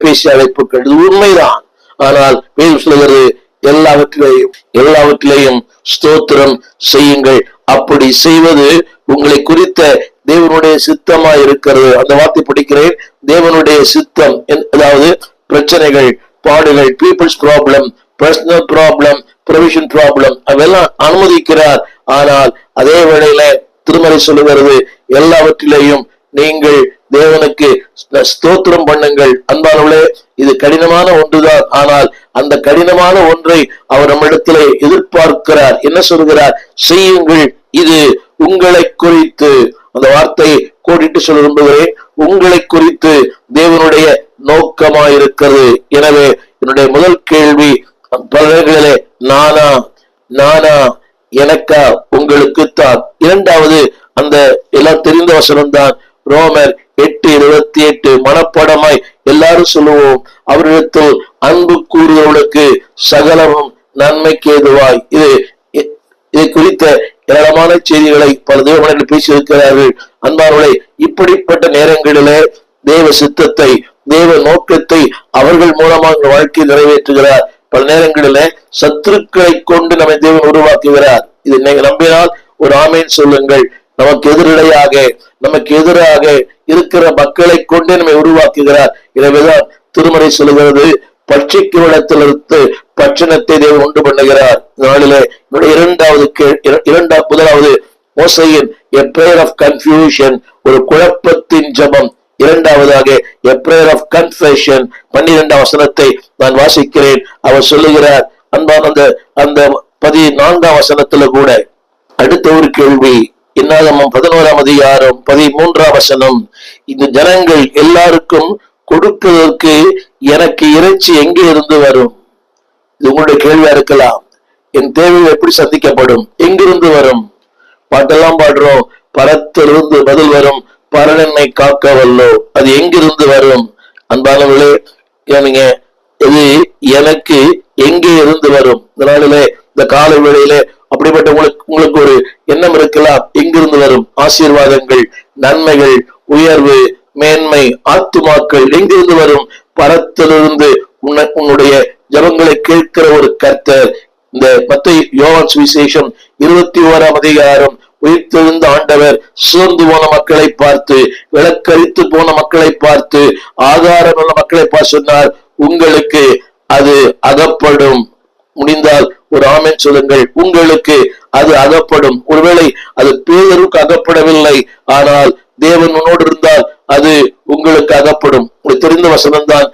பேசி அழைப்புகள் இது உண்மைதான். ஆனால் வேதம் சொல்கிறது எல்லாவற்றிலேயும் ஸ்தோத்திரம் செய்யுங்கள். அப்படி செய்வது உங்களை குறித்த தேவனுடைய சித்தமாய் இருக்கிறது. அந்த வார்த்தை படிக்கிறேன். தேவனுடைய சித்தம், அதாவது பிரச்சனைகள், பாடுகள், peoples problem, personal problem, provision problem அதெல்லாம் அனுமதிக்கிறார். ஆனால் அதே வேளையில திருமறை சொல்லுகிறது எல்லாவற்றிலேயும் நீங்கள் தேவனுக்கு ஸ்தோத்திரம் பண்ணுங்கள். அன்பானவர்களே, இது கடினமான ஒன்றுதான். ஆனால் அந்த கடினமான ஒன்றை அவர் நம்மிடத்திலே எதிர்பார்க்கிறார். என்ன சொல்கிறார்? செய்யுங்கள், இது உங்களை குறித்து. அந்த வார்த்தையை கோடிட்டு சொல்ல விரும்புகிறேன். உங்களை குறித்து தேவனுடைய நோக்கமாயிருக்கிறது. எனவே என்னுடைய முதல் கேள்வி பல நேரங்களிலே நானா எனக்கா உங்களுக்குத்தான். இரண்டாவது, அந்த எல்லாம் தெரிந்த வசனம் தான், ரோமர் 8:28 மனப்படமாய் எல்லாரும் சொல்லுவோம், அவரிடத்தில் அன்பு கூறுகிறவர்களுக்கு சகலமும் நன்மைக்கு ஏதுவாய். இதை குறித்த ஏராளமான செய்திகளை பல தேவமனிதர்கள் பேசியிருக்கிறார்கள். அன்பானவர்களே, இப்படிப்பட்ட நேரங்களிலே தேவ சித்தத்தை, தேவ நோக்கத்தை அவர்கள் மூலமாக வாழ்க்கையை நிறைவேற்றுகிறார். பல நேரங்களிலே சத்துருக்களை கொண்டு நம்மை தேவன் உருவாக்குகிறார். இதை நீங்க நம்பினால் ஒரு ஆமேன் சொல்லுங்கள். நமக்கு எதிராக இருக்கிற மக்களை கொண்டே நம்மை உருவாக்குகிறார். எனவேதான் திருமறை சொல்லுகிறது, பட்சிக்கும் இடத்திலிருந்து பட்சணத்தை தேவன் உண்டு பண்ணுகிறார். நாளிலே முதலாவது மோசையின் a prayer of confusion, ஒரு குழப்பத்தின் ஜெபம். இரண்டாவதாக a prayer of confession. 12ஆம் வசனத்தை நான் வாசிக்கிறேன். அவர் சொல்லுகிறார், அன்பான அந்த 14ஆம் வசனத்துல கூட அடுத்த ஒரு கேள்வி. என்னாகமம் 11ஆம் அதிகாரம் 13ஆம் வசனம், இந்த ஜனங்கள் எல்லாருக்கும் கொடுப்பதற்கு எனக்கு இறைச்சி எங்கே இருந்து வரும்? இது உங்களுடைய கேள்வியா இருக்கலாம். என் தேவைகள் எப்படி சந்திக்கப்படும்? எங்கிருந்து வரும்? பாட்டெல்லாம் பாடுறோம், பரத்திலிருந்து பதில் வரும், பரனென்னை காக்க வல்லோ. அது எங்கிருந்து வரும்? அன்பானவர்களே, நீங்க இது எனக்கு எங்கே இருந்து வரும்? இதனாலே இந்த கால வேளையிலே அப்படிப்பட்ட உங்களுக்கு ஒரு எண்ணம் இருக்கலாம். எங்கிருந்து வரும்? ஆசீர்வாதங்கள், நன்மைகள், உயர்வு, மேன்மை, ஆத்துமாக்கள் எங்கிருந்து வரும்? பரத்திலிருந்து உன்னுடைய ஜபங்களை கேட்கிற ஒரு கர்த்தர். இந்த மத்தேயு யோவான் சுவிசேஷம் 21ஆம் அதிகாரம், உயிர்த்தெழுந்த ஆண்டவர் சோர்ந்து போன மக்களை பார்த்து, விளக்கரித்து போன மக்களை பார்த்து, ஆதாரம் உள்ள மக்களை பார்த்து சொன்னார், உங்களுக்கு அது அகப்படும். முடிந்தால் ஒரு ஆமென் சொல்லுங்கள். உங்களுக்கு அது அகப்படும். ஒருவேளை அது பேதருக்கு அகப்படவில்லை, ஆனால் தேவன் உன்னோடு இருந்தால் அது உங்களுக்கு அகப்படும். உங்களுக்கு தெரிந்த வசனம் தான்,